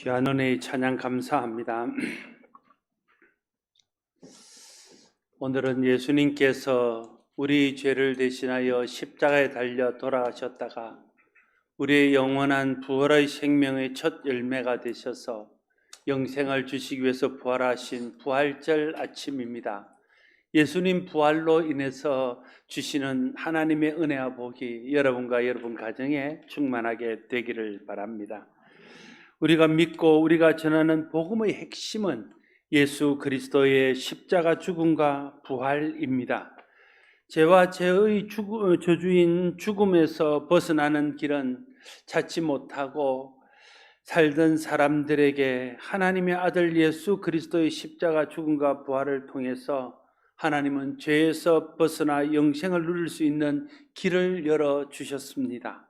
귀한 은혜의 찬양 감사합니다. 오늘은 예수님께서 우리 죄를 대신하여 십자가에 달려 돌아가셨다가 우리의 영원한 부활의 생명의 첫 열매가 되셔서 영생을 주시기 위해서 부활하신 부활절 아침입니다. 예수님 부활로 인해서 주시는 하나님의 은혜와 복이 여러분과 여러분 가정에 충만하게 되기를 바랍니다. 우리가 믿고 우리가 전하는 복음의 핵심은 예수 그리스도의 십자가 죽음과 부활입니다. 죄와 죄의 저주인 죽음에서 벗어나는 길은 찾지 못하고 살던 사람들에게 하나님의 아들 예수 그리스도의 십자가 죽음과 부활을 통해서 하나님은 죄에서 벗어나 영생을 누릴 수 있는 길을 열어주셨습니다.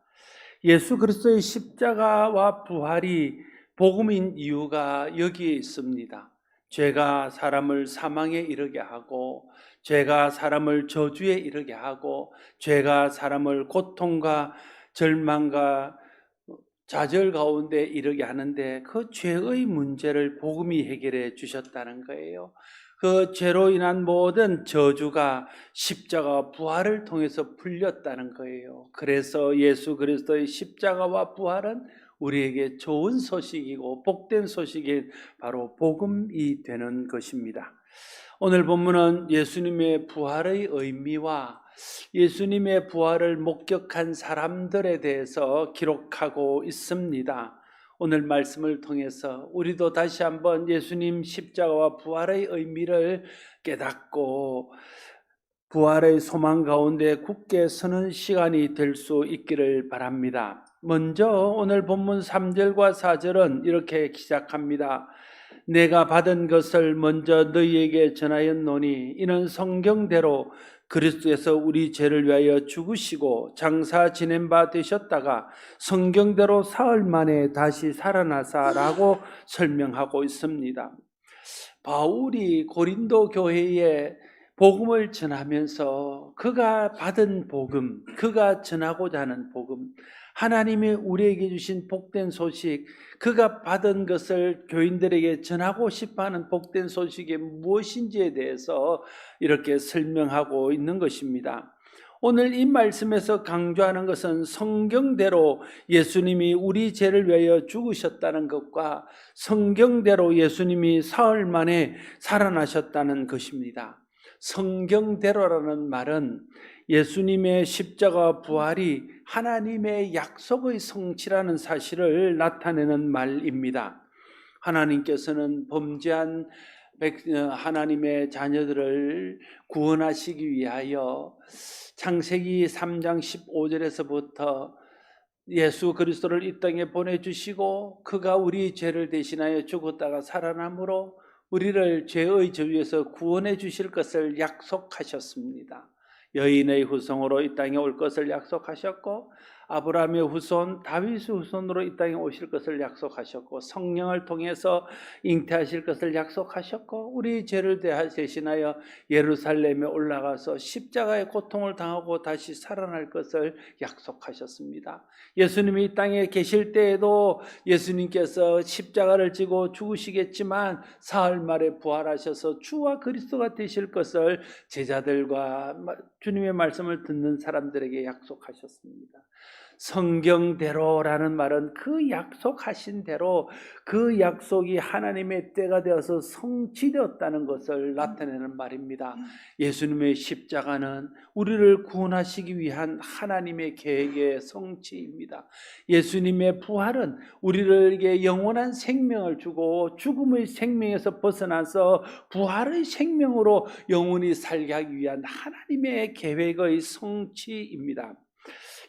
예수 그리스도의 십자가와 부활이 복음인 이유가 여기에 있습니다. 죄가 사람을 사망에 이르게 하고, 죄가 사람을 저주에 이르게 하고, 죄가 사람을 고통과 절망과 좌절 가운데 이르게 하는데 그 죄의 문제를 복음이 해결해 주셨다는 거예요. 그 죄로 인한 모든 저주가 십자가와 부활을 통해서 풀렸다는 거예요. 그래서 예수 그리스도의 십자가와 부활은 우리에게 좋은 소식이고 복된 소식이 바로 복음이 되는 것입니다. 오늘 본문은 예수님의 부활의 의미와 예수님의 부활을 목격한 사람들에 대해서 기록하고 있습니다. 오늘 말씀을 통해서 우리도 다시 한번 예수님 십자가와 부활의 의미를 깨닫고 부활의 소망 가운데 굳게 서는 시간이 될 수 있기를 바랍니다. 먼저 오늘 본문 3절과 4절은 이렇게 시작합니다. 내가 받은 것을 먼저 너희에게 전하였노니 이는 성경대로 그리스도께서 우리 죄를 위하여 죽으시고 장사 지낸 바 되셨다가 성경대로 사흘 만에 다시 살아나사라고 설명하고 있습니다. 바울이 고린도 교회에 복음을 전하면서 그가 받은 복음, 그가 전하고자 하는 복음, 하나님이 우리에게 주신 복된 소식, 그가 받은 것을 교인들에게 전하고 싶어하는 복된 소식이 무엇인지에 대해서 이렇게 설명하고 있는 것입니다. 오늘 이 말씀에서 강조하는 것은 성경대로 예수님이 우리 죄를 위하여 죽으셨다는 것과 성경대로 예수님이 사흘 만에 살아나셨다는 것입니다. 성경대로라는 말은 예수님의 십자가 부활이 하나님의 약속의 성취라는 사실을 나타내는 말입니다. 하나님께서는 범죄한 하나님의 자녀들을 구원하시기 위하여 창세기 3장 15절에서부터 예수 그리스도를 이 땅에 보내주시고 그가 우리 죄를 대신하여 죽었다가 살아남으로 우리를 죄의 저주에서 구원해 주실 것을 약속하셨습니다. 여인의 후손으로 이 땅에 올 것을 약속하셨고 아브라함의 후손 다윗의 후손으로 이 땅에 오실 것을 약속하셨고 성령을 통해서 잉태하실 것을 약속하셨고 우리 죄를 대신하여 예루살렘에 올라가서 십자가의 고통을 당하고 다시 살아날 것을 약속하셨습니다. 예수님이 이 땅에 계실 때에도 예수님께서 십자가를 지고 죽으시겠지만 사흘 만에 부활하셔서 주와 그리스도가 되실 것을 제자들과 주님의 말씀을 듣는 사람들에게 약속하셨습니다. 성경대로라는 말은 그 약속하신 대로 그 약속이 하나님의 때가 되어서 성취되었다는 것을 나타내는 말입니다. 예수님의 십자가는 우리를 구원하시기 위한 하나님의 계획의 성취입니다. 예수님의 부활은 우리에게 영원한 생명을 주고 죽음의 생명에서 벗어나서 부활의 생명으로 영원히 살게 하기 위한 하나님의 계획의 성취입니다.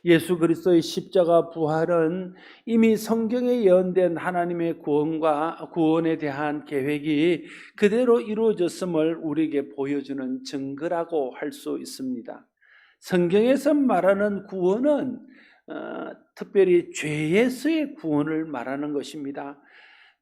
예수 그리스도의 십자가 부활은 이미 성경에 예언된 하나님의 구원에 대한 계획이 그대로 이루어졌음을 우리에게 보여주는 증거라고 할 수 있습니다. 성경에서 말하는 구원은 특별히 죄에서의 구원을 말하는 것입니다.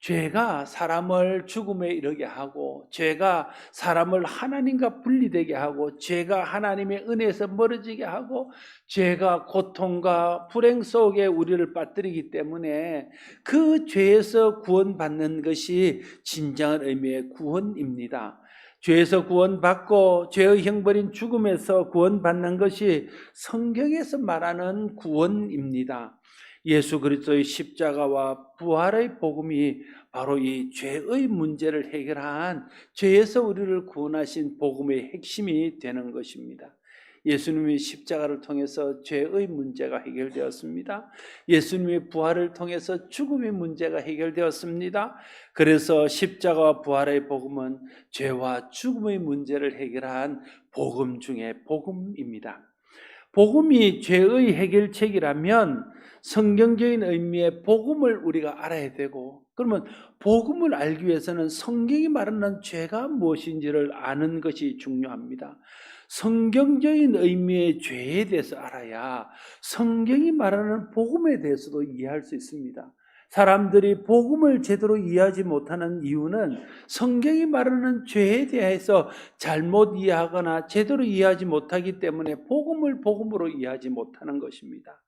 죄가 사람을 죽음에 이르게 하고, 죄가 사람을 하나님과 분리되게 하고, 죄가 하나님의 은혜에서 멀어지게 하고, 죄가 고통과 불행 속에 우리를 빠뜨리기 때문에 그 죄에서 구원받는 것이 진정한 의미의 구원입니다. 죄에서 구원받고 죄의 형벌인 죽음에서 구원받는 것이 성경에서 말하는 구원입니다. 예수 그리스도의 십자가와 부활의 복음이 바로 이 죄의 문제를 해결한, 죄에서 우리를 구원하신 복음의 핵심이 되는 것입니다. 예수님의 십자가를 통해서 죄의 문제가 해결되었습니다. 예수님의 부활을 통해서 죽음의 문제가 해결되었습니다. 그래서 십자가와 부활의 복음은 죄와 죽음의 문제를 해결한 복음 중에 복음입니다. 복음이 죄의 해결책이라면 성경적인 의미의 복음을 우리가 알아야 되고, 그러면 복음을 알기 위해서는 성경이 말하는 죄가 무엇인지를 아는 것이 중요합니다. 성경적인 의미의 죄에 대해서 알아야 성경이 말하는 복음에 대해서도 이해할 수 있습니다. 사람들이 복음을 제대로 이해하지 못하는 이유는 성경이 말하는 죄에 대해서 잘못 이해하거나 제대로 이해하지 못하기 때문에 복음을 복음으로 이해하지 못하는 것입니다.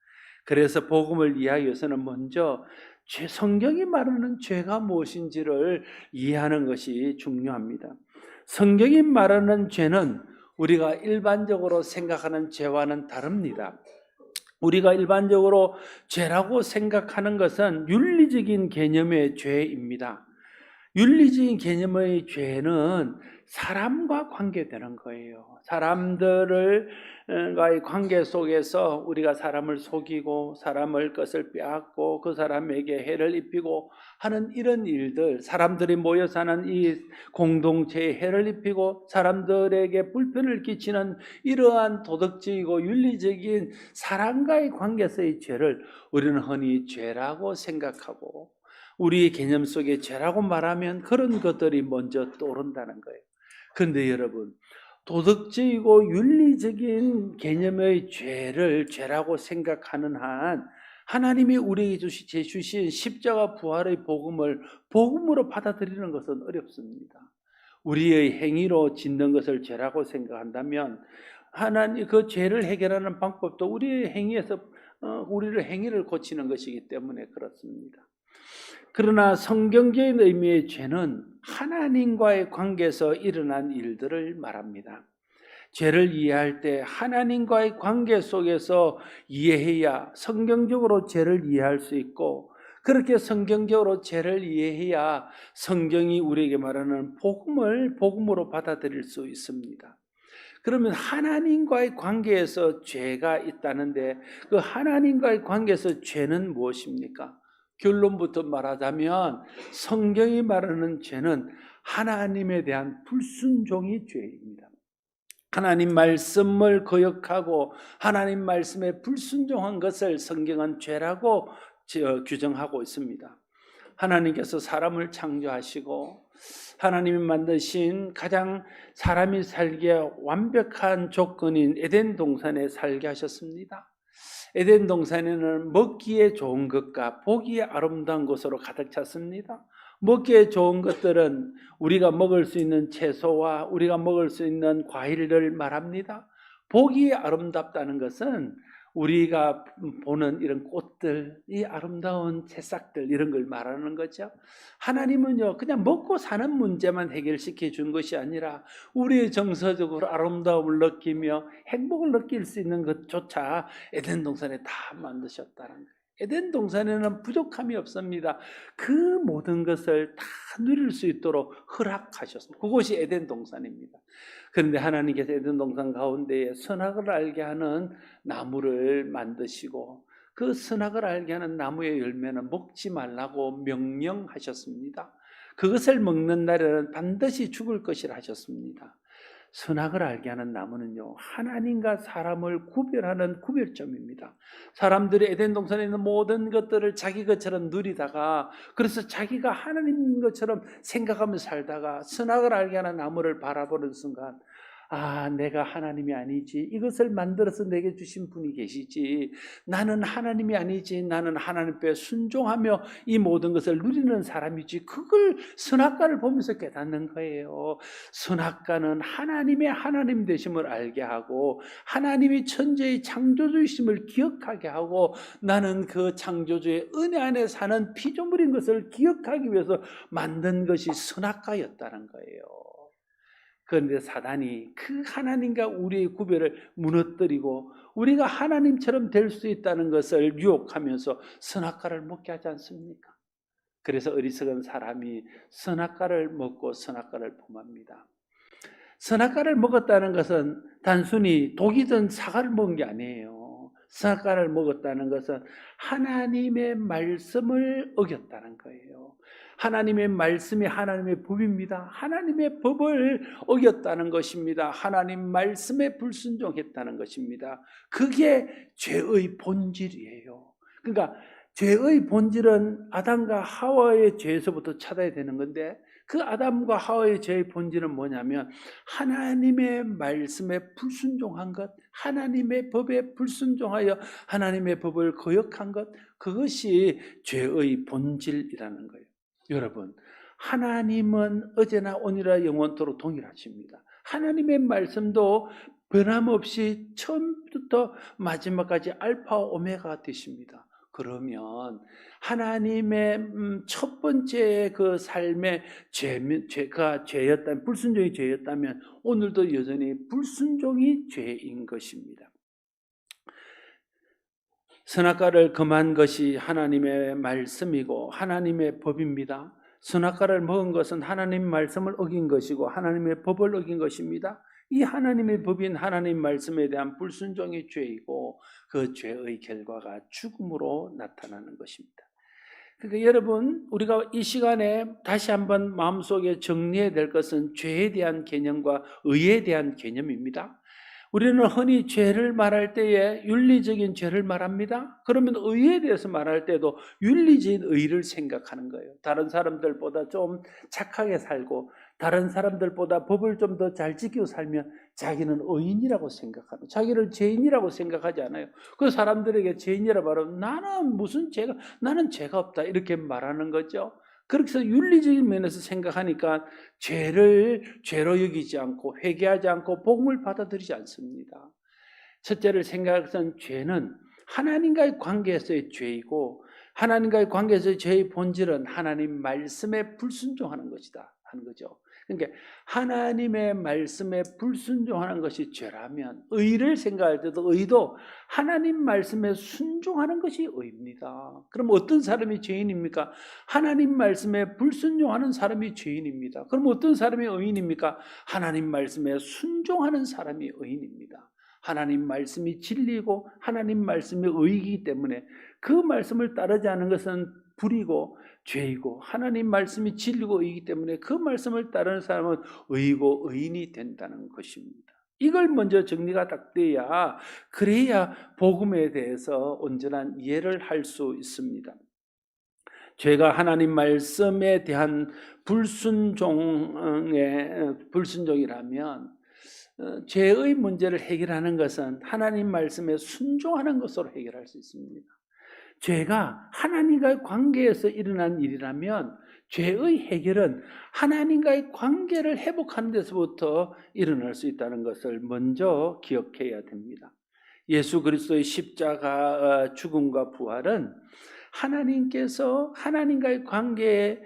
그래서 복음을 이해하기 위해서는 먼저 성경이 말하는 죄가 무엇인지를 이해하는 것이 중요합니다. 성경이 말하는 죄는 우리가 일반적으로 생각하는 죄와는 다릅니다. 우리가 일반적으로 죄라고 생각하는 것은 윤리적인 개념의 죄입니다. 윤리적인 개념의 죄는 사람과 관계되는 거예요. 사람들과의 관계 속에서 우리가 사람을 속이고 사람의 것을 빼앗고 그 사람에게 해를 입히고 하는 이런 일들, 사람들이 모여 사는 이 공동체에 해를 입히고 사람들에게 불편을 끼치는 이러한 도덕적이고 윤리적인 사람과의 관계에서의 죄를 우리는 흔히 죄라고 생각하고, 우리의 개념 속에 죄라고 말하면 그런 것들이 먼저 떠오른다는 거예요. 그런데 여러분, 도덕적이고 윤리적인 개념의 죄를 죄라고 생각하는 한 하나님이 우리에게 주신 십자가 부활의 복음을 복음으로 받아들이는 것은 어렵습니다. 우리의 행위로 짓는 것을 죄라고 생각한다면 하나님 그 죄를 해결하는 방법도 우리의 행위에서 우리를 행위를 고치는 것이기 때문에 그렇습니다. 그러나 성경적인 의미의 죄는 하나님과의 관계에서 일어난 일들을 말합니다. 죄를 이해할 때 하나님과의 관계 속에서 이해해야 성경적으로 죄를 이해할 수 있고, 그렇게 성경적으로 죄를 이해해야 성경이 우리에게 말하는 복음을 복음으로 받아들일 수 있습니다. 그러면 하나님과의 관계에서 죄가 있다는데 그 하나님과의 관계에서 죄는 무엇입니까? 결론부터 말하자면 성경이 말하는 죄는 하나님에 대한 불순종이 죄입니다. 하나님 말씀을 거역하고 하나님 말씀에 불순종한 것을 성경은 죄라고 규정하고 있습니다. 하나님께서 사람을 창조하시고 하나님이 만드신 가장 사람이 살기에 완벽한 조건인 에덴 동산에 살게 하셨습니다. 에덴 동산에는 먹기에 좋은 것과 보기에 아름다운 것으로 가득 찼습니다. 먹기에 좋은 것들은 우리가 먹을 수 있는 채소와 우리가 먹을 수 있는 과일을 말합니다. 보기에 아름답다는 것은 우리가 보는 이런 꽃들, 이 아름다운 새싹들 이런 걸 말하는 거죠. 하나님은요 그냥 먹고 사는 문제만 해결시켜 준 것이 아니라 우리의 정서적으로 아름다움을 느끼며 행복을 느낄 수 있는 것조차 에덴 동산에 다 만드셨다는 거예요. 에덴 동산에는 부족함이 없습니다. 그 모든 것을 다 누릴 수 있도록 허락하셨습니다. 그것이 에덴 동산입니다. 그런데 하나님께서 에덴 동산 가운데에 선악을 알게 하는 나무를 만드시고 그 선악을 알게 하는 나무의 열매는 먹지 말라고 명령하셨습니다. 그것을 먹는 날에는 반드시 죽을 것이라 하셨습니다. 선악을 알게 하는 나무는요 하나님과 사람을 구별하는 구별점입니다. 사람들이 에덴 동산에 있는 모든 것들을 자기 것처럼 누리다가, 그래서 자기가 하나님인 것처럼 생각하며 살다가 선악을 알게 하는 나무를 바라보는 순간 내가 하나님이 아니지. 이것을 만들어서 내게 주신 분이 계시지. 나는 하나님이 아니지. 나는 하나님께 순종하며 이 모든 것을 누리는 사람이지. 그걸 선악과를 보면서 깨닫는 거예요. 선악과는 하나님의 하나님 되심을 알게 하고 하나님이 천재의 창조주이심을 기억하게 하고 나는 그 창조주의 은혜 안에 사는 피조물인 것을 기억하기 위해서 만든 것이 선악과였다는 거예요. 그런데 사단이 그 하나님과 우리의 구별을 무너뜨리고 우리가 하나님처럼 될 수 있다는 것을 유혹하면서 선악과를 먹게 하지 않습니까? 그래서 어리석은 사람이 선악과를 먹고 선악과를 범합니다. 선악과를 먹었다는 것은 단순히 독이 든 사과를 먹은 게 아니에요. 선악과를 먹었다는 것은 하나님의 말씀을 어겼다는 거예요. 하나님의 말씀이 하나님의 법입니다. 하나님의 법을 어겼다는 것입니다. 하나님 말씀에 불순종했다는 것입니다. 그게 죄의 본질이에요. 그러니까 죄의 본질은 아담과 하와의 죄에서부터 찾아야 되는 건데 그 아담과 하와의 죄의 본질은 뭐냐면 하나님의 말씀에 불순종한 것, 하나님의 법에 불순종하여 하나님의 법을 거역한 것, 그것이 죄의 본질이라는 거예요. 여러분, 하나님은 어제나 오늘이나 영원토록 동일하십니다. 하나님의 말씀도 변함없이 처음부터 마지막까지 알파와 오메가 되십니다. 그러면 하나님의 첫 번째 그 삶의 죄가 죄였다면, 불순종이 죄였다면 오늘도 여전히 불순종이 죄인 것입니다. 선악과를 금한 것이 하나님의 말씀이고 하나님의 법입니다. 선악과를 먹은 것은 하나님 말씀을 어긴 것이고 하나님의 법을 어긴 것입니다. 이 하나님의 법인 하나님 말씀에 대한 불순종이 죄이고 그 죄의 결과가 죽음으로 나타나는 것입니다. 그러니까 여러분, 우리가 이 시간에 다시 한번 마음속에 정리해야 될 것은 죄에 대한 개념과 의에 대한 개념입니다. 우리는 흔히 죄를 말할 때에 윤리적인 죄를 말합니다. 그러면 의에 대해서 말할 때도 윤리적인 의를 생각하는 거예요. 다른 사람들보다 좀 착하게 살고 다른 사람들보다 법을 좀 더 잘 지키고 살면 자기는 의인이라고 생각하고 자기를 죄인이라고 생각하지 않아요. 그 사람들에게 죄인이라고 말하면 나는 죄가 없다 이렇게 말하는 거죠. 그렇게 해서 윤리적인 면에서 생각하니까 죄를 죄로 여기지 않고 회개하지 않고 복음을 받아들이지 않습니다. 첫째를 생각해서는 죄는 하나님과의 관계에서의 죄이고 하나님과의 관계에서의 죄의 본질은 하나님 말씀에 불순종하는 것이다 하는 거죠. 그러니까 하나님의 말씀에 불순종하는 것이 죄라면 의를 생각할 때도 의도 하나님 말씀에 순종하는 것이 의입니다. 그럼 어떤 사람이 죄인입니까? 하나님 말씀에 불순종하는 사람이 죄인입니다. 그럼 어떤 사람이 의인입니까? 하나님 말씀에 순종하는 사람이 의인입니다. 하나님 말씀이 진리고 하나님 말씀이 의이기 때문에 그 말씀을 따르지 않는 것은 불이고 죄이고 하나님 말씀이 진리고 의이기 때문에 그 말씀을 따르는 사람은 의이고 의인이 된다는 것입니다. 이걸 먼저 정리가 딱 돼야 그래야 복음에 대해서 온전한 이해를 할 수 있습니다. 죄가 하나님 말씀에 대한 불순종이라면 죄의 문제를 해결하는 것은 하나님 말씀에 순종하는 것으로 해결할 수 있습니다. 죄가 하나님과의 관계에서 일어난 일이라면 죄의 해결은 하나님과의 관계를 회복하는 데서부터 일어날 수 있다는 것을 먼저 기억해야 됩니다. 예수 그리스도의 십자가 죽음과 부활은 하나님께서 하나님과의 관계에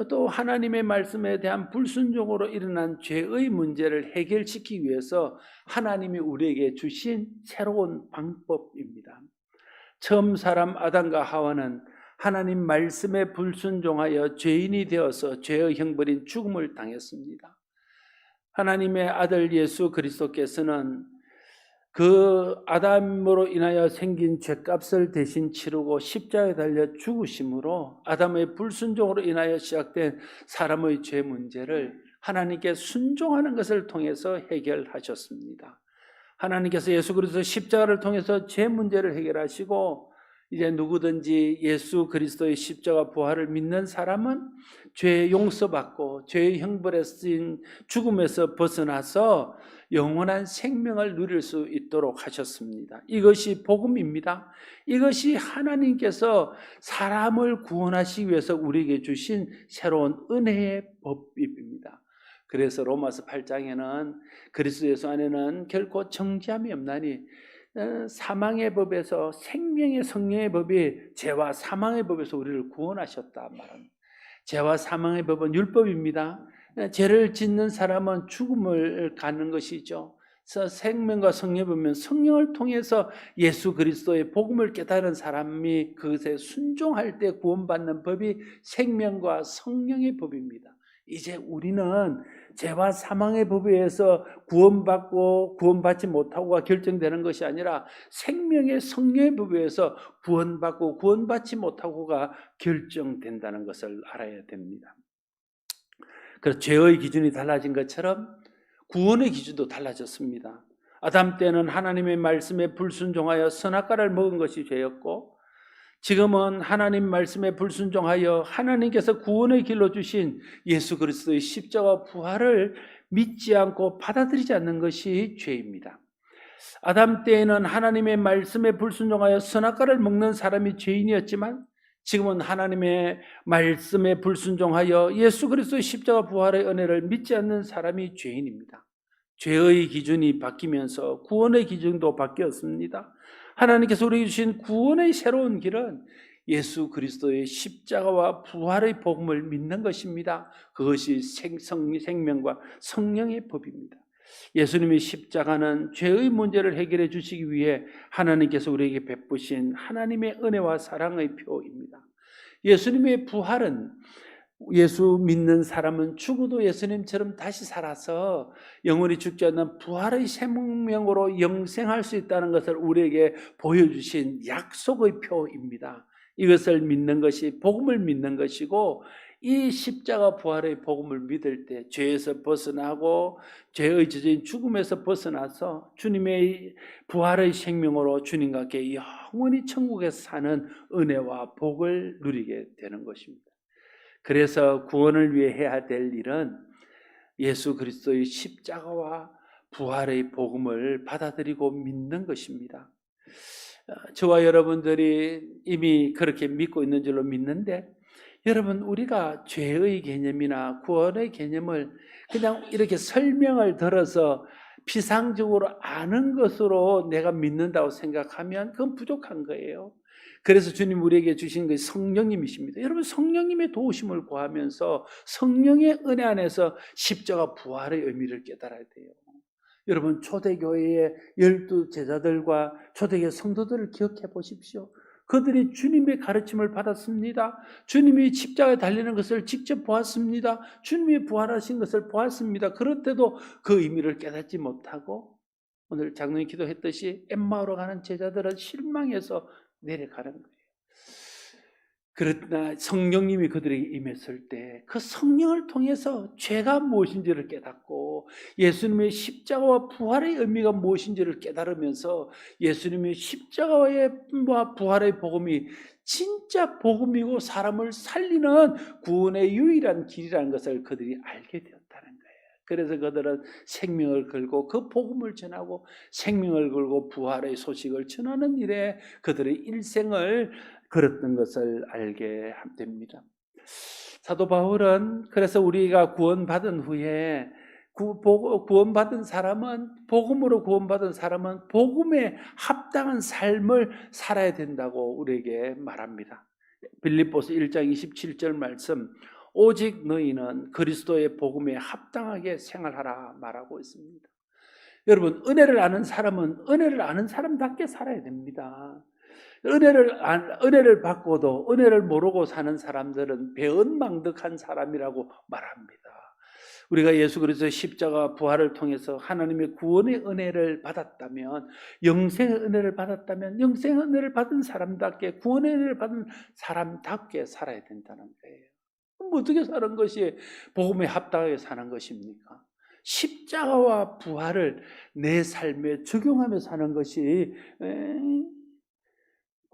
또 하나님의 말씀에 대한 불순종으로 일어난 죄의 문제를 해결시키기 위해서 하나님이 우리에게 주신 새로운 방법입니다. 처음 사람 아담과 하와는 하나님 말씀에 불순종하여 죄인이 되어서 죄의 형벌인 죽음을 당했습니다. 하나님의 아들 예수 그리스도께서는 그 아담으로 인하여 생긴 죄값을 대신 치르고 십자가에 달려 죽으심으로 아담의 불순종으로 인하여 시작된 사람의 죄 문제를 하나님께 순종하는 것을 통해서 해결하셨습니다. 하나님께서 예수 그리스도 십자가를 통해서 죄 문제를 해결하시고 이제 누구든지 예수 그리스도의 십자가 부활을 믿는 사람은 죄 용서받고 죄의 형벌에 쓰인 죽음에서 벗어나서 영원한 생명을 누릴 수 있도록 하셨습니다. 이것이 복음입니다. 이것이 하나님께서 사람을 구원하시기 위해서 우리에게 주신 새로운 은혜의 법입니다. 그래서 로마서 8장에는 그리스도 예수 안에는 결코 정죄함이 없나니 사망의 법에서 생명의 성령의 법이 죄와 사망의 법에서 우리를 구원하셨다 말합니다. 죄와 사망의 법은 율법입니다. 죄를 짓는 사람은 죽음을 가는 것이죠. 그래서 생명과 성령을 보면 성령을 통해서 예수 그리스도의 복음을 깨달은 사람이 그것에 순종할 때 구원받는 법이 생명과 성령의 법입니다. 이제 우리는 죄와 사망의 법에 의해서 구원받고 구원받지 못하고가 결정되는 것이 아니라 생명의 성령의 법에 의해서 구원받고 구원받지 못하고가 결정된다는 것을 알아야 됩니다. 그래서 죄의 기준이 달라진 것처럼 구원의 기준도 달라졌습니다. 아담 때는 하나님의 말씀에 불순종하여 선악과를 먹은 것이 죄였고, 지금은 하나님 말씀에 불순종하여 하나님께서 구원의 길로 주신 예수 그리스도의 십자가 부활을 믿지 않고 받아들이지 않는 것이 죄입니다. 아담 때에는 하나님의 말씀에 불순종하여 선악과를 먹는 사람이 죄인이었지만, 지금은 하나님의 말씀에 불순종하여 예수 그리스도의 십자가 부활의 은혜를 믿지 않는 사람이 죄인입니다. 죄의 기준이 바뀌면서 구원의 기준도 바뀌었습니다. 하나님께서 우리에게 주신 구원의 새로운 길은 예수 그리스도의 십자가와 부활의 복음을 믿는 것입니다. 그것이 생명과 성령의 법입니다. 예수님의 십자가는 죄의 문제를 해결해 주시기 위해 하나님께서 우리에게 베푸신 하나님의 은혜와 사랑의 표입니다. 예수님의 부활은 예수 믿는 사람은 죽어도 예수님처럼 다시 살아서 영원히 죽지 않는 부활의 생명으로 영생할 수 있다는 것을 우리에게 보여주신 약속의 표입니다. 이것을 믿는 것이 복음을 믿는 것이고, 이 십자가 부활의 복음을 믿을 때 죄에서 벗어나고 죄의 저주인 죽음에서 벗어나서 주님의 부활의 생명으로 주님과 함께 영원히 천국에서 사는 은혜와 복을 누리게 되는 것입니다. 그래서 구원을 위해 해야 될 일은 예수 그리스도의 십자가와 부활의 복음을 받아들이고 믿는 것입니다. 저와 여러분들이 이미 그렇게 믿고 있는 줄로 믿는데, 여러분, 우리가 죄의 개념이나 구원의 개념을 그냥 이렇게 설명을 들어서 피상적으로 아는 것으로 내가 믿는다고 생각하면 그건 부족한 거예요. 그래서 주님 우리에게 주신 것이 성령님이십니다. 여러분, 성령님의 도우심을 구하면서 성령의 은혜 안에서 십자가 부활의 의미를 깨달아야 돼요. 여러분, 초대교회의 12 제자들과 초대교회 성도들을 기억해 보십시오. 그들이 주님의 가르침을 받았습니다. 주님이 십자가에 달리는 것을 직접 보았습니다. 주님이 부활하신 것을 보았습니다. 그런데도 그 의미를 깨닫지 못하고 오늘 장로님 기도했듯이 엠마오로 가는 제자들은 실망해서 내려가는 거예요. 그러나 성령님이 그들에게 임했을 때 그 성령을 통해서 죄가 무엇인지를 깨닫고 예수님의 십자가와 부활의 의미가 무엇인지를 깨달으면서 예수님의 십자가와 부활의 복음이 진짜 복음이고 사람을 살리는 구원의 유일한 길이라는 것을 그들이 알게 되었다는 거예요. 그래서 그들은 생명을 걸고 그 복음을 전하고 생명을 걸고 부활의 소식을 전하는 일에 그들의 일생을 걸었던 것을 알게 됩니다. 사도 바울은 그래서 우리가 구원받은 후에 구원받은 사람은 복음으로 구원받은 사람은 복음에 합당한 삶을 살아야 된다고 우리에게 말합니다. 빌립보서 1장 27절 말씀, 오직 너희는 그리스도의 복음에 합당하게 생활하라 말하고 있습니다. 여러분, 은혜를 아는 사람은 은혜를 아는 사람답게 살아야 됩니다. 은혜를 받고도 은혜를 모르고 사는 사람들은 배은망덕한 사람이라고 말합니다. 우리가 예수 그리스도의 십자가 부활을 통해서 하나님의 구원의 은혜를 받았다면, 영생의 은혜를 받았다면 영생의 은혜를 받은 사람답게, 구원의 은혜를 받은 사람답게 살아야 된다는 거예요. 그럼 어떻게 사는 것이 복음에 합당하게 사는 것입니까? 십자가와 부활을 내 삶에 적용하며 사는 것이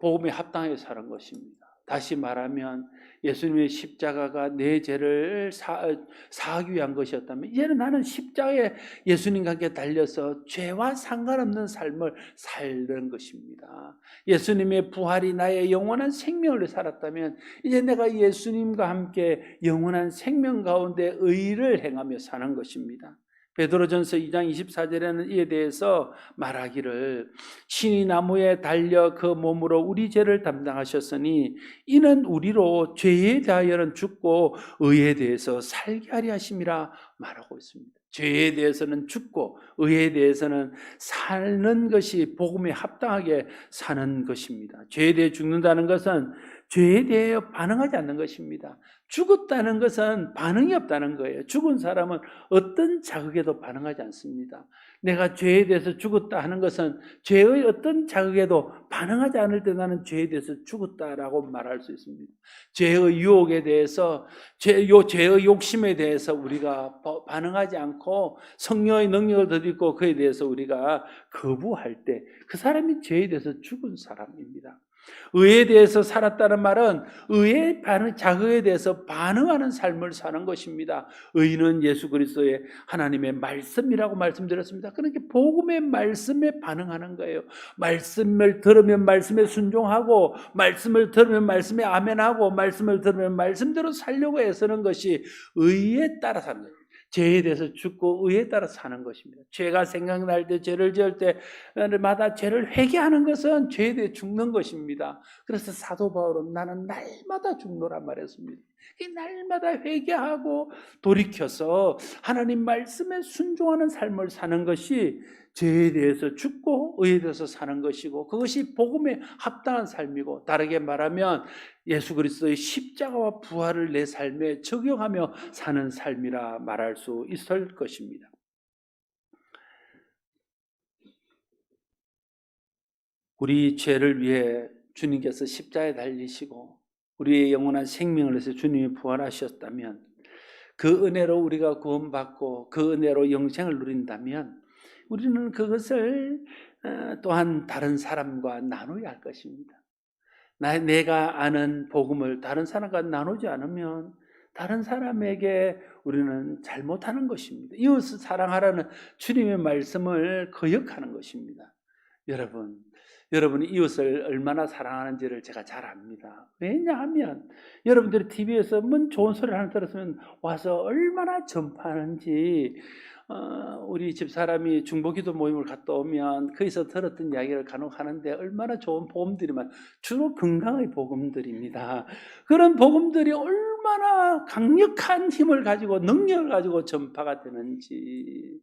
복음에 합당하게 사는 것입니다. 다시 말하면 예수님의 십자가가 내 죄를 사하기 위한 것이었다면 이제는 나는 십자가에 예수님과 함께 달려서 죄와 상관없는 삶을 살는 것입니다. 예수님의 부활이 나의 영원한 생명을 위해 살았다면 이제 내가 예수님과 함께 영원한 생명 가운데 의를 행하며 사는 것입니다. 베드로전서 2장 24절에는 이에 대해서 말하기를 신이 나무에 달려 그 몸으로 우리 죄를 담당하셨으니 이는 우리로 죄에 대하여는 죽고 의에 대해서 살게 하려 하심이라 말하고 있습니다. 죄에 대해서는 죽고 의에 대해서는 사는 것이 복음에 합당하게 사는 것입니다. 죄에 대해 죽는다는 것은 죄에 대해 반응하지 않는 것입니다. 죽었다는 것은 반응이 없다는 거예요. 죽은 사람은 어떤 자극에도 반응하지 않습니다. 내가 죄에 대해서 죽었다 하는 것은 죄의 어떤 자극에도 반응하지 않을 때 나는 죄에 대해서 죽었다라고 말할 수 있습니다. 죄의 유혹에 대해서, 죄의 욕심에 대해서 우리가 반응하지 않고 성령의 능력을 덧입고 그에 대해서 우리가 거부할 때 그 사람이 죄에 대해서 죽은 사람입니다. 의에 대해서 살았다는 말은 의의 자극에 대해서 반응하는 삶을 사는 것입니다. 의는 예수 그리스도의 하나님의 말씀이라고 말씀드렸습니다. 그러니까 복음의 말씀에 반응하는 거예요. 말씀을 들으면 말씀에 순종하고 말씀을 들으면 말씀에 아멘하고 말씀을 들으면 말씀대로 살려고 애쓰는 것이 의에 따라 사는 거예요. 죄에 대해서 죽고 의에 따라 사는 것입니다. 죄가 생각날 때 죄를 지을 때마다 죄를 회개하는 것은 죄에 대해 죽는 것입니다. 그래서 사도 바울은 나는 날마다 죽노라 말했습니다. 날마다 회개하고 돌이켜서 하나님 말씀에 순종하는 삶을 사는 것이 죄에 대해서 죽고 의에 대해서 사는 것이고 그것이 복음에 합당한 삶이고 다르게 말하면 예수 그리스도의 십자가와 부활을 내 삶에 적용하며 사는 삶이라 말할 수 있을 것입니다. 우리 죄를 위해 주님께서 십자가에 달리시고 우리의 영원한 생명을 위해서 주님이 부활하셨다면 그 은혜로 우리가 구원받고 그 은혜로 영생을 누린다면 우리는 그것을 또한 다른 사람과 나눠야 할 것입니다. 내가 아는 복음을 다른 사람과 나누지 않으면 다른 사람에게 우리는 잘못하는 것입니다. 이웃을 사랑하라는 주님의 말씀을 거역하는 것입니다. 여러분이 이웃을 얼마나 사랑하는지를 제가 잘 압니다. 왜냐하면 여러분들이 TV에서 좋은 소리를 하나 들었으면 와서 얼마나 전파하는지 우리 집사람이 중보기도 모임을 갔다 오면 거기서 들었던 이야기를 간혹 하는데 얼마나 좋은 복음들이만 주로 건강의 복음들입니다. 그런 복음들이 얼마나 강력한 힘을 가지고 능력을 가지고 전파가 되는지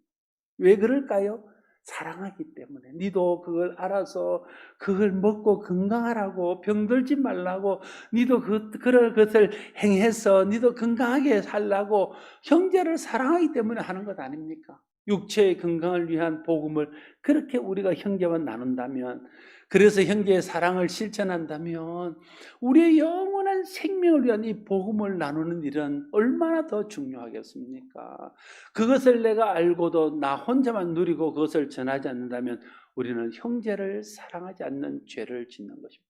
왜 그럴까요? 사랑하기 때문에. 니도 그걸 알아서 그걸 먹고 건강하라고 병들지 말라고 니도 그런 것을 행해서 니도 건강하게 살라고 형제를 사랑하기 때문에 하는 것 아닙니까? 육체의 건강을 위한 복음을 그렇게 우리가 형제와 나눈다면 그래서 형제의 사랑을 실천한다면 우리의 영원한 생명을 위한 이 복음을 나누는 일은 얼마나 더 중요하겠습니까? 그것을 내가 알고도 나 혼자만 누리고 그것을 전하지 않는다면 우리는 형제를 사랑하지 않는 죄를 짓는 것입니다.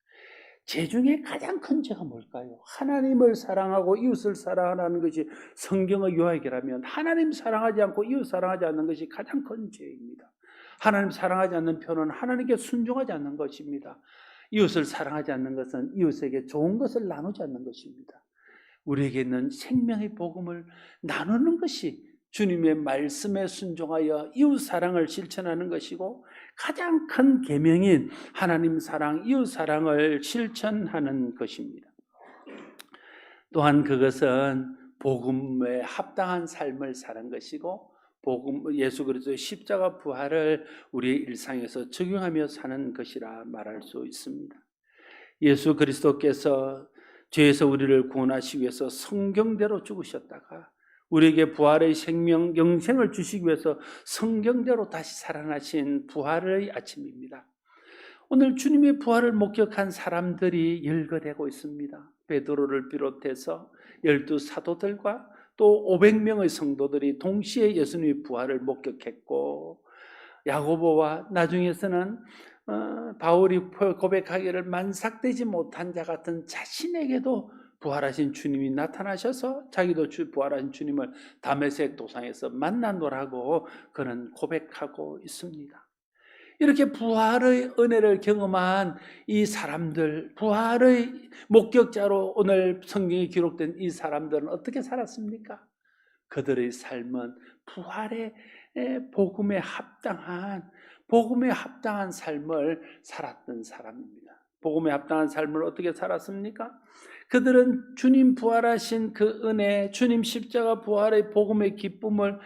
죄 중에 가장 큰 죄가 뭘까요? 하나님을 사랑하고 이웃을 사랑하는 것이 성경의 요약이라면 하나님 사랑하지 않고 이웃 사랑하지 않는 것이 가장 큰 죄입니다. 하나님 사랑하지 않는 표는 하나님께 순종하지 않는 것입니다. 이웃을 사랑하지 않는 것은 이웃에게 좋은 것을 나누지 않는 것입니다. 우리에게 있는 생명의 복음을 나누는 것이 주님의 말씀에 순종하여 이웃 사랑을 실천하는 것이고 가장 큰 계명인 하나님 사랑, 이웃 사랑을 실천하는 것입니다. 또한 그것은 복음에 합당한 삶을 사는 것이고 예수 그리스도의 십자가 부활을 우리의 일상에서 적용하며 사는 것이라 말할 수 있습니다. 예수 그리스도께서 죄에서 우리를 구원하시기 위해서 성경대로 죽으셨다가 우리에게 부활의 생명, 영생을 주시기 위해서 성경대로 다시 살아나신 부활의 아침입니다. 오늘 주님의 부활을 목격한 사람들이 열거되고 있습니다. 베드로를 비롯해서 12 사도들과 또 500명의 성도들이 동시에 예수님의 부활을 목격했고 야고보와 나중에서는 바울이 고백하기를 만삭되지 못한 자 같은 자신에게도 부활하신 주님이 나타나셔서 자기도 부활하신 주님을 다메섹 도상에서 만나노라고 그는 고백하고 있습니다. 이렇게 부활의 은혜를 경험한 이 사람들, 부활의 목격자로 오늘 성경에 기록된 이 사람들은 어떻게 살았습니까? 그들의 삶은 부활의 복음에 합당한 삶을 살았던 사람입니다. 복음에 합당한 삶을 어떻게 살았습니까? 그들은 주님 부활하신 그 은혜, 주님 십자가 부활의 복음의 기쁨을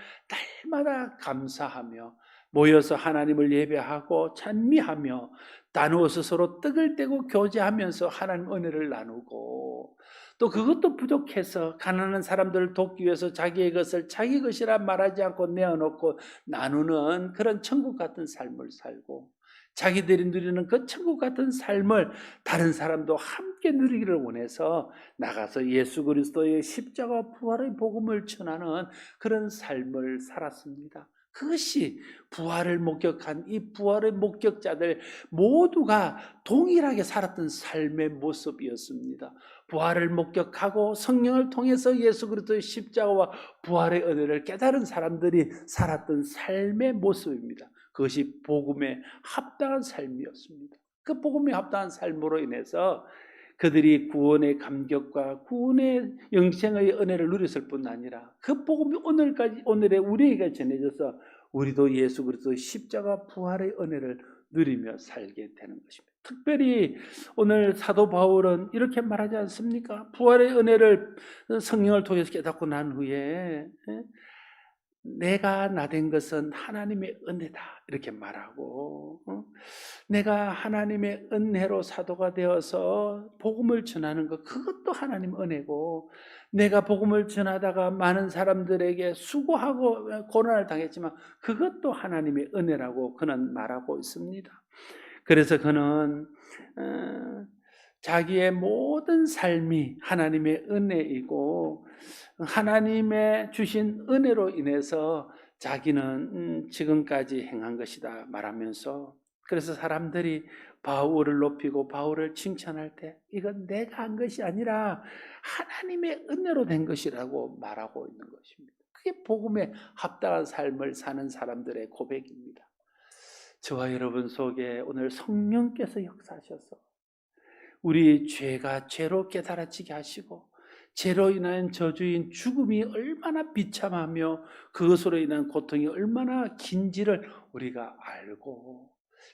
날마다 감사하며 모여서 하나님을 예배하고 찬미하며 나누어서 서로 떡을 떼고 교제하면서 하나님 은혜를 나누고, 또 그것도 부족해서 가난한 사람들을 돕기 위해서 자기의 것을 자기 것이라 말하지 않고 내어놓고 나누는 그런 천국 같은 삶을 살고, 자기들이 누리는 그 천국 같은 삶을 다른 사람도 함께 누리기를 원해서 나가서 예수 그리스도의 십자가 부활의 복음을 전하는 그런 삶을 살았습니다. 그것이 부활을 목격한 이 부활의 목격자들 모두가 동일하게 살았던 삶의 모습이었습니다. 부활을 목격하고 성령을 통해서 예수 그리스도의 십자가와 부활의 은혜를 깨달은 사람들이 살았던 삶의 모습입니다. 그것이 복음에 합당한 삶이었습니다. 그 복음에 합당한 삶으로 인해서 그들이 구원의 감격과 구원의 영생의 은혜를 누렸을 뿐 아니라 그 복음이 오늘의 우리에게 전해져서 우리도 예수 그리스도의 십자가 부활의 은혜를 누리며 살게 되는 것입니다. 특별히 오늘 사도 바울은 이렇게 말하지 않습니까? 부활의 은혜를 성령을 통해서 깨닫고 난 후에 내가 나된 것은 하나님의 은혜다 이렇게 말하고, 내가 하나님의 은혜로 사도가 되어서 복음을 전하는 것, 그것도 하나님 은혜고, 내가 복음을 전하다가 많은 사람들에게 수고하고 고난을 당했지만 그것도 하나님의 은혜라고 그는 말하고 있습니다. 그래서 그는 자기의 모든 삶이 하나님의 은혜이고 하나님의 주신 은혜로 인해서 자기는 지금까지 행한 것이다 말하면서, 그래서 사람들이 바울을 높이고 바울을 칭찬할 때 이건 내가 한 것이 아니라 하나님의 은혜로 된 것이라고 말하고 있는 것입니다. 그게 복음에 합당한 삶을 사는 사람들의 고백입니다. 저와 여러분 속에 오늘 성령께서 역사하셔서 우리 죄가 죄로 깨달아지게 하시고 죄로 인한 저주인 죽음이 얼마나 비참하며 그것으로 인한 고통이 얼마나 긴지를 우리가 알고,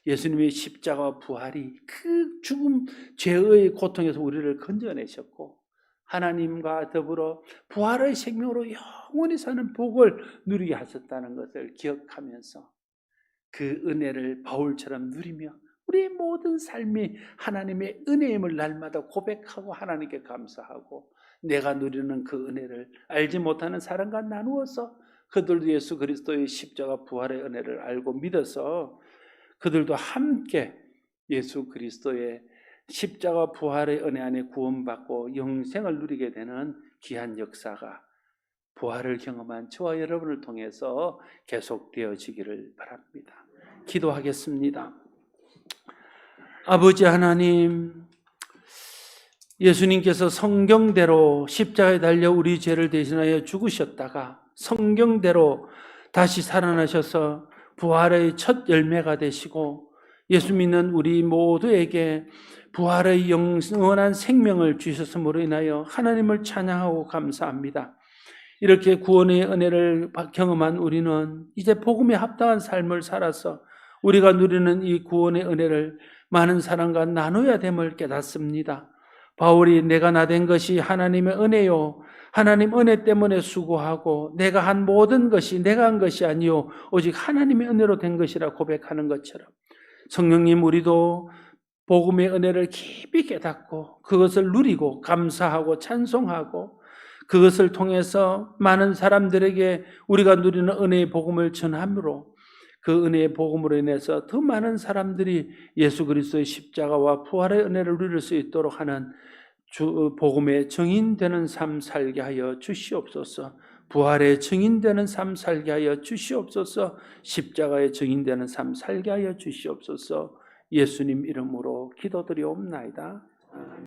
예수님의 십자가 부활이 그 죽음 죄의 고통에서 우리를 건져내셨고 하나님과 더불어 부활의 생명으로 영원히 사는 복을 누리게 하셨다는 것을 기억하면서 그 은혜를 바울처럼 누리며 우리의 모든 삶이 하나님의 은혜임을 날마다 고백하고 하나님께 감사하고, 내가 누리는 그 은혜를 알지 못하는 사람과 나누어서 그들도 예수 그리스도의 십자가 부활의 은혜를 알고 믿어서 그들도 함께 예수 그리스도의 십자가 부활의 은혜 안에 구원받고 영생을 누리게 되는 귀한 역사가 부활을 경험한 저와 여러분을 통해서 계속되어지기를 바랍니다. 기도하겠습니다. 아버지 하나님, 예수님께서 성경대로 십자가에 달려 우리 죄를 대신하여 죽으셨다가 성경대로 다시 살아나셔서 부활의 첫 열매가 되시고 예수 믿는 우리 모두에게 부활의 영원한 생명을 주셨음으로 인하여 하나님을 찬양하고 감사합니다. 이렇게 구원의 은혜를 경험한 우리는 이제 복음에 합당한 삶을 살아서 우리가 누리는 이 구원의 은혜를 많은 사람과 나눠야 됨을 깨닫습니다. 바울이 내가 나된 것이 하나님의 은혜요, 하나님 은혜 때문에 수고하고 내가 한 모든 것이 내가 한 것이 아니요 오직 하나님의 은혜로 된 것이라 고백하는 것처럼 성령님, 우리도 복음의 은혜를 깊이 깨닫고 그것을 누리고 감사하고 찬송하고 그것을 통해서 많은 사람들에게 우리가 누리는 은혜의 복음을 전함으로 그 은혜의 복음으로 인해서 더 많은 사람들이 예수 그리스도의 십자가와 부활의 은혜를 누릴 수 있도록 하는 복음의 증인되는 삶 살게 하여 주시옵소서. 부활의 증인되는 삶 살게 하여 주시옵소서. 십자가의 증인되는 삶 살게 하여 주시옵소서. 예수님 이름으로 기도드리옵나이다.